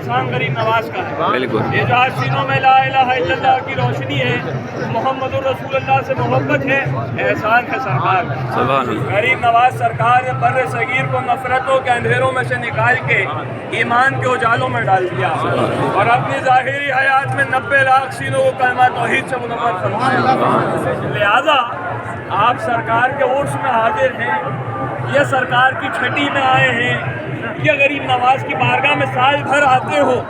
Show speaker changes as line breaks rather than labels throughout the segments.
احسان غریب نواز کا ہے.
بالکل.
یہ جو آج سینوں میں لا الہ الا اللہ کی روشنی ہے، محمد الرسول اللہ سے محبت ہے، احسان ہے سرکار کا.
سبحان اللہ.
غریب نواز سرکار نے بر صغیر کو نفرتوں کے اندھیروں میں سے نکال کے ایمان کے اجالوں میں ڈال دیا اور اپنی ظاہری حیات میں 90 لاکھ سینوں کو کلمہ توحید سے منور فرمایا. لہذا آپ سرکار کے عرس میں حاضر ہیں، یہ سرکار کی چھٹی میں آئے ہیں، یہ غریب نواز کی بارگاہ میں سال بھر آتے ہو،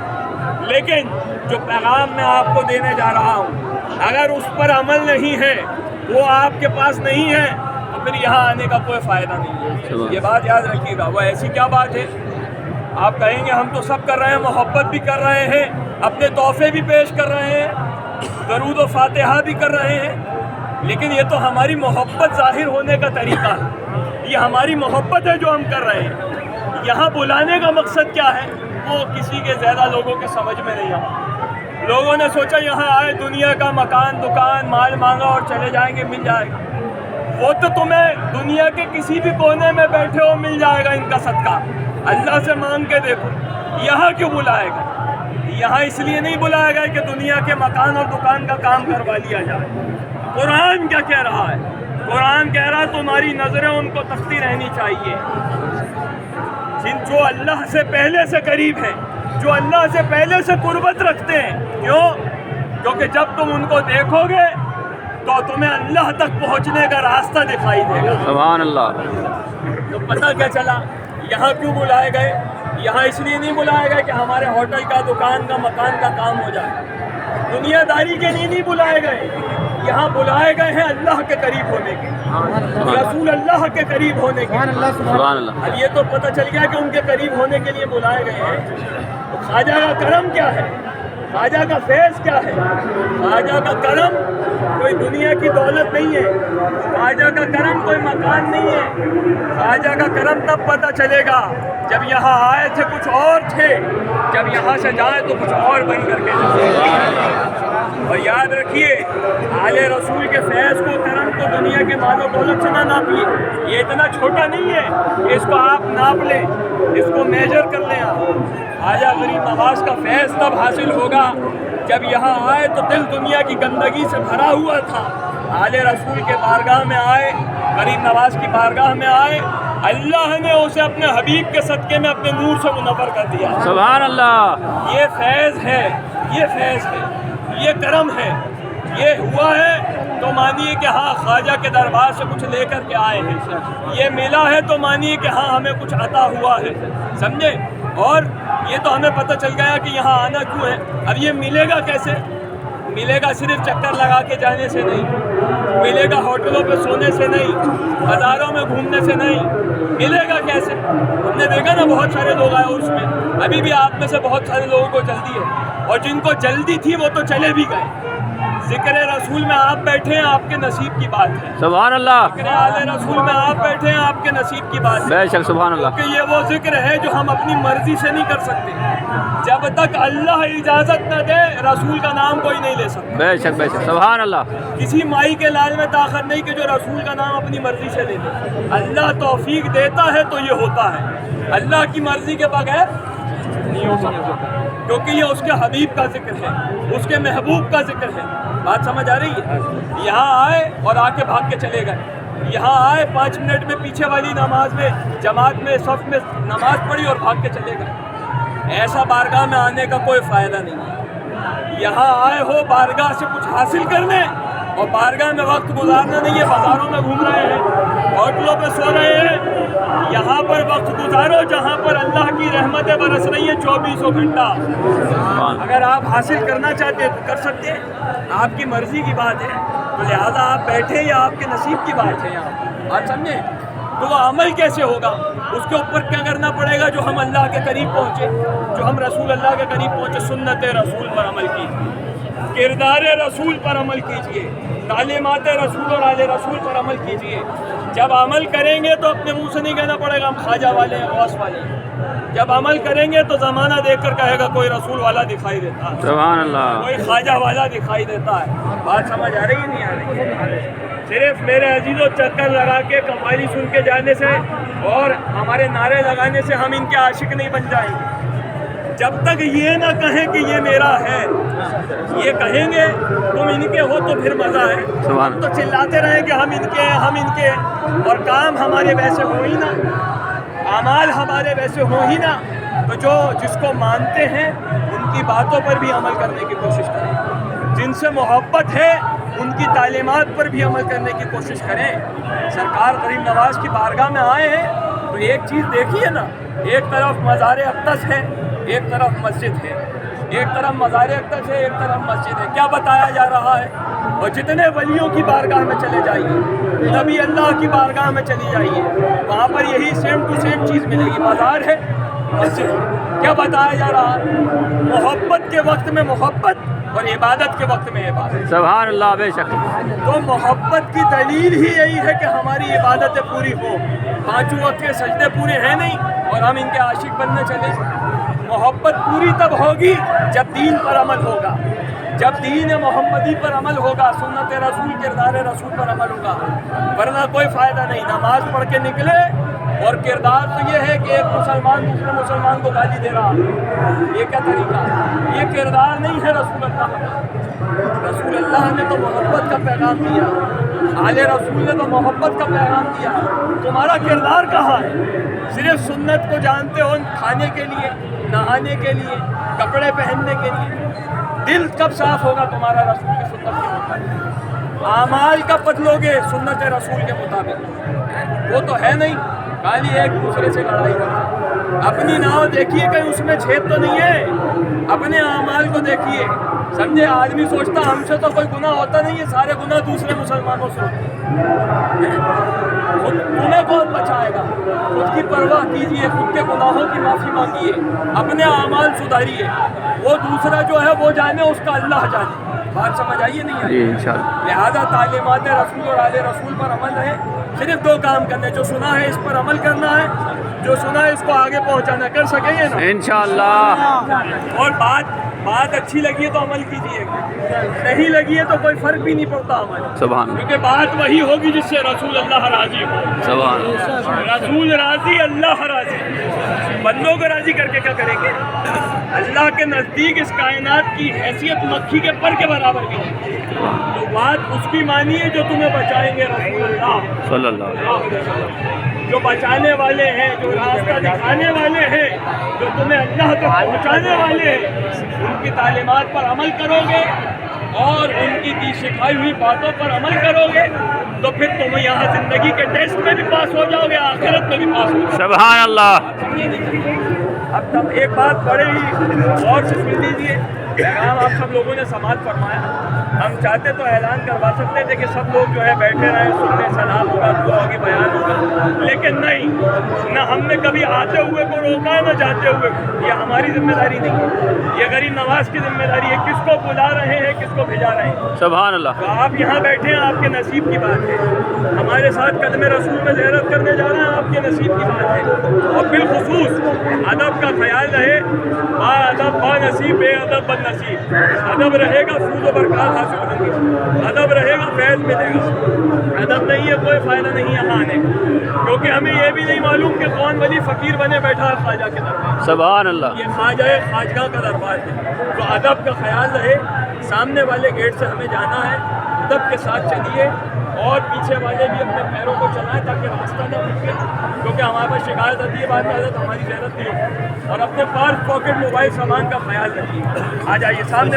لیکن جو پیغام میں آپ کو دینے جا رہا ہوں اگر اس پر عمل نہیں ہے، وہ آپ کے پاس نہیں ہے، تو پھر یہاں آنے کا کوئی فائدہ نہیں ہے. یہ بات یاد رکھیے گا. وہ ایسی کیا بات ہے؟ آپ کہیں گے ہم تو سب کر رہے ہیں، محبت بھی کر رہے ہیں، اپنے تحفے بھی پیش کر رہے ہیں، درود و فاتحہ بھی کر رہے ہیں، لیکن یہ تو ہماری محبت ظاہر ہونے کا طریقہ ہے. یہ ہماری محبت ہے جو ہم کر رہے ہیں. یہاں بلانے کا مقصد کیا ہے وہ کسی کے زیادہ لوگوں کے سمجھ میں نہیں آتا. لوگوں نے سوچا یہاں آئے، دنیا کا مکان دکان مال مانگا اور چلے جائیں گے، مل جائے گا. وہ تو تمہیں دنیا کے کسی بھی کونے میں بیٹھے ہو مل جائے گا ان کا صدقہ. اللہ سے مانگ کے دیکھو. یہاں کیوں بلائے گا؟ یہاں اس لیے نہیں بلایا گیا کہ دنیا کے مکان اور دکان کا کام کروا لیا جائے. قرآن کیا کہہ رہا ہے؟ قرآن کہہ رہا ہے تمہاری نظریں ان کو تختی رہنی چاہیے جو اللہ سے پہلے سے قریب ہیں، جو اللہ سے پہلے سے قربت رکھتے ہیں. کیوں؟ کیونکہ جب تم ان کو دیکھو گے تو تمہیں اللہ تک پہنچنے کا راستہ دکھائی دے گا.
سبحان اللہ.
تو پتہ کیا چلا یہاں کیوں بلائے گئے؟ یہاں اس لیے نہیں بلائے گئے کہ ہمارے ہوٹل کا دکان کا مکان کا کام ہو جائے. دنیا داری کے لیے نہیں بلائے گئے. یہاں بلائے گئے ہیں اللہ کے قریب ہونے کے، رسول اللہ کے قریب ہونے کے.
سبحان اللہ.
اب یہ تو پتہ چل گیا کہ ان کے قریب ہونے کے لیے بلائے گئے ہیں. تو خواجہ کا کرم کیا ہے؟ خواجہ کا فیض کیا ہے؟ خواجہ کا کرم کوئی دنیا کی دولت نہیں ہے، خواجہ کا کرم کوئی مکان نہیں ہے. خواجہ کا کرم تب پتہ چلے گا جب یہاں آئے تھے کچھ اور تھے، جب یہاں سے جائیں تو کچھ اور بن کر کے جائیں. اور یاد رکھیے آل رسول کے فیض کو کرم کو دنیا کے مال و دولت سے نہ ناپیے. یہ اتنا چھوٹا نہیں ہے کہ اس کو آپ ناپ لیں، اس کو میجر کر لیں. آپ خواجہ غریب نواز کا فیض تب حاصل ہوگا جب یہاں آئے تو دل دنیا کی گندگی سے بھرا ہوا تھا. آل رسول کے بارگاہ میں آئے، غریب نواز کی بارگاہ میں آئے، اللہ نے اسے اپنے حبیب کے صدقے میں اپنے نور سے منور کر دیا.
سبحان اللہ.
یہ فیض ہے، یہ فیض ہے، یہ کرم ہے. یہ ہوا ہے تو مانیے کہ ہاں خواجہ کے دربار سے کچھ لے کر کے آئے ہیں. یہ ملا ہے تو مانیے کہ ہاں ہمیں کچھ عطا ہوا ہے. سمجھے؟ اور یہ تو ہمیں پتہ چل گیا کہ یہاں آنا کیوں ہے. اب یہ ملے گا کیسے؟ ملے گا صرف چکر لگا کے جانے سے نہیں، ملے گا ہوٹلوں پہ سونے سے نہیں، بازاروں میں گھومنے سے نہیں. ملے گا کیسے؟ ہم نے دیکھا نا بہت سارے لوگ آئے اس میں. ابھی بھی آپ میں سے بہت سارے لوگوں کو جلدی ہے، اور جن کو جلدی تھی وہ تو چلے بھی گئے. ذکر رسول میں آپ بیٹھے ہیں، آپ کے نصیب کی بات ہے.
سبحان اللہ.
ذکر آل رسول میں آپ بیٹھے ہیں، آپ کے نصیب کی بات ہے.
بے شک. سبحان اللہ.
کہ یہ وہ ذکر ہے جو ہم اپنی مرضی سے نہیں کر سکتے. جب تک اللہ اجازت نہ دے رسول کا نام کوئی نہیں لے سکتا.
بے شک. بے شک. سبحان اللہ.
کسی مائی کے لال میں طاقت نہیں کہ جو رسول کا نام اپنی مرضی سے لے لے. اللہ توفیق دیتا ہے تو یہ ہوتا ہے، اللہ کی مرضی کے بغیر نہیں ہو سکتا، کیونکہ یہ اس کے حبیب کا ذکر ہے، اس کے محبوب کا ذکر ہے. بات سمجھ آ رہی ہے؟ یہاں آئے اور آ کے بھاگ کے چلے گئے. یہاں آئے 5 منٹ میں پیچھے والی نماز میں جماعت میں صف میں نماز پڑھی اور بھاگ کے چلے گئے. ایسا بارگاہ میں آنے کا کوئی فائدہ نہیں ہے. یہاں آئے ہو بارگاہ سے کچھ حاصل کرنے، اور بارگاہ میں وقت گزارنا نہیں ہے. بازاروں میں گھوم رہے ہیں، ہوٹلوں پہ سو رہے ہیں. یہاں پر وقت گزارو جہاں پر اللہ کی رحمتیں برس رہی ہیں 24 گھنٹہ. اگر آپ حاصل کرنا چاہتے ہیں تو کر سکتے ہیں، آپ کی مرضی کی بات ہے. تو لہٰذا آپ بیٹھے یا آپ کے نصیب کی بات ہے. یہاں آپ سمجھیں تو وہ عمل کیسے ہوگا؟ اس کے اوپر کیا کرنا پڑے گا؟ جو ہم اللہ کے قریب پہنچے، جو ہم رسول اللہ کے قریب پہنچے، سنت رسول پر عمل کیجیے، کردار رسول پر عمل کیجیے، تعلیمات رسول اور آل رسول پر عمل کیجیے. جب عمل کریں گے تو اپنے منہ سے نہیں کہنا پڑے گا ہم خواجہ والے ہیں، غوث والے ہیں. جب عمل کریں گے تو زمانہ دیکھ کر کہے گا کوئی رسول والا دکھائی دیتا ہے،
سبحان اللہ.
کوئی خواجہ والا دکھائی دیتا ہے. بات سمجھ آ رہی ہے نہیں آ رہی؟ صرف میرے عزیزوں چکر لگا کے قوالی سن کے جانے سے اور ہمارے نعرے لگانے سے ہم ان کے عاشق نہیں بن جائیں گے. جب تک یہ نہ کہیں کہ یہ میرا ہے، یہ کہیں گے تم ان کے ہو تو پھر مزہ ہے. ہم تو چلاتے رہیں کہ ہم ان کے ہیں، ہم ان کے ہیں، اور کام ہمارے ویسے ہو ہی نہ، اعمال ہمارے ویسے ہو ہی نہ. تو جو جس کو مانتے ہیں ان کی باتوں پر بھی عمل کرنے کی کوشش کریں، جن سے محبت ہے ان کی تعلیمات پر بھی عمل کرنے کی کوشش کریں. سرکار غریب نواز کی بارگاہ میں آئے ہیں تو ایک چیز دیکھیے نا، ایک طرف مزار اقدس ہے، ایک طرف مسجد ہے، ایک طرف مزار اقدس ہے، ایک طرف مسجد ہے. کیا بتایا جا رہا ہے؟ اور جتنے ولیوں کی بارگاہ میں چلے جائیے، نبی اللہ کی بارگاہ میں چلی جائیے، وہاں پر یہی سیم ٹو سیم چیز ملے گی. مزار ہے، مسجد ہے. کیا بتایا جا رہا ہے؟ محبت کے وقت میں محبت اور عبادت کے وقت میں عبادت.
سبحان اللہ. بے شک.
تو محبت کی دلیل ہی یہی ہے کہ ہماری عبادتیں پوری ہو. 5 وقت کے سجدے پورے ہیں نہیں اور ہم ان کے عاشق بننے چلے. محبت پوری تب ہوگی جب دین پر عمل ہوگا، جب دین محمدی پر عمل ہوگا، سنت رسول، کردار رسول پر عمل ہوگا، ورنہ کوئی فائدہ نہیں. نماز پڑھ کے نکلے اور کردار تو یہ ہے کہ ایک مسلمان دوسرے مسلمان کو گالی دے رہا، یہ کیا طریقہ ہے؟ یہ کردار نہیں ہے رسول اللہ کا. رسول اللہ نے تو محبت کا پیغام دیا، آل رسول نے تو محبت کا پیغام دیا. تمہارا کردار کہاں ہے؟ صرف سنت کو جانتے ہو کھانے کے لیے، نہانے کے لیے، کپڑے پہننے کے لیے. دل کب صاف ہوگا تمہارا رسول کی سنت کے مطابق؟ اعمال کب بدلو گے سنت رسول کے مطابق؟ وہ تو ہے نہیں، خالی ایک دوسرے سے لڑائی کرنا. اپنی ناؤ دیکھیے کہیں اس میں چھید تو نہیں ہے، اپنے اعمال کو دیکھیے. سمجھے آدمی سوچتا ہم سے تو کوئی گناہ ہوتا نہیں ہے، سارے گناہ دوسرے مسلمانوں سے ہوتے ہیں. تمہیں کون بچائے گا؟ خود کی پرواہ کیجیے، خود کے گناہوں کی معافی مانگیے، اپنے اعمال سدھاریے. وہ دوسرا جو ہے وہ جانے، اس کا اللہ جانے. بات سمجھ آئیے نہیں آئی؟
انشاءاللہ.
لہذا تعلیمات رسول اور آل رسول پر عمل رہے. صرف 2 کام کرنے، جو سنا ہے اس پر عمل کرنا ہے، جو سنا ہے اس کو آگے پہنچانا. کر سکیں گے نا
انشاءاللہ.
اور بات اچھی لگی ہے تو عمل کیجیے گا، نہیں لگی ہے تو کوئی فرق بھی نہیں پڑتا عمل.
سبحان اللہ.
کیونکہ بات وہی ہوگی جس سے رسول اللہ راضی ہو.
سبحان اللہ.
رسول راضی، اللہ راضی. بندوں کو راضی کر کے کیا کریں گے؟ اللہ کے نزدیک اس کائنات کی حیثیت مکھی کے پر کے برابر کی. تو بات اس کی مانیے جو تمہیں بچائیں گے رسول اللہ
صلی اللہ علیہ وسلم.
جو بچانے والے ہیں، جو راستہ دکھانے والے ہیں، جو تمہیں اللہ تک پہنچانے والے ہیں، ان کی تعلیمات پر عمل کرو گے اور ان کی سکھائی ہوئی باتوں پر عمل کرو گے تو پھر تم یہاں زندگی کے ٹیسٹ میں بھی پاس ہو جاؤ گے، آخرت میں بھی پاس ہو جاؤ گے.
سبحان اللہ.
اب تب ایک بات بڑے ہی غور سے سن لیجیے. پیغام آپ سب لوگوں نے سماعت فرمایا. ہم چاہتے تو اعلان کروا سکتے تھے کہ سب لوگ جو ہے بیٹھے رہیں، سننے، سلام ہوگا، دعا ہوگی، بیان ہوگا، لیکن نہیں. نہ ہم نے کبھی آتے ہوئے کو روکا ہے، نہ جاتے ہوئے کو. یہ ہماری ذمہ داری نہیں ہے، یہ غریب نواز کی ذمہ داری ہے. کس کو بلا رہے ہیں، کس کو بھیجا رہے ہیں.
سبحان اللہ.
تو آپ یہاں بیٹھے ہیں، آپ کے نصیب کی بات ہے. ہمارے ساتھ قدم رسول میں زیارت کرنے جا رہے ہیں، آپ کے نصیب کی بات ہے. اور بالخصوص ادب کا خیال رہے. با ادب با نصیب، بے ادب بد نصیب. ادب رہے گا فوز و برکات حاصل ہوں گی، ادب رہے گا فیض ملے گا. ادب نہیں ہے کوئی فائدہ نہیں یہاں آنے کا، کیونکہ ہمیں یہ بھی نہیں معلوم کہ کون ولی فقیر بنے بیٹھا ہے خواجہ کے دربار.
سبحان اللہ.
یہ خواجہ خواجگاہ کا دربار ہے. تو ادب کا خیال رہے. سامنے والے گیٹ سے ہمیں جانا ہے، ادب کے ساتھ چلیے اور پیچھے والے بھی اپنے پیروں کو چلائیں تاکہ راستہ نہ بھٹکے. کیونکہ ہمارے پاس شکایت آتی ہے بعد میں حضرت ہماری زیارت نہیں ہوتی. اور اپنے پاس پاکٹ موبائل سامان کا خیال رکھیے. آ جائیے سامنے.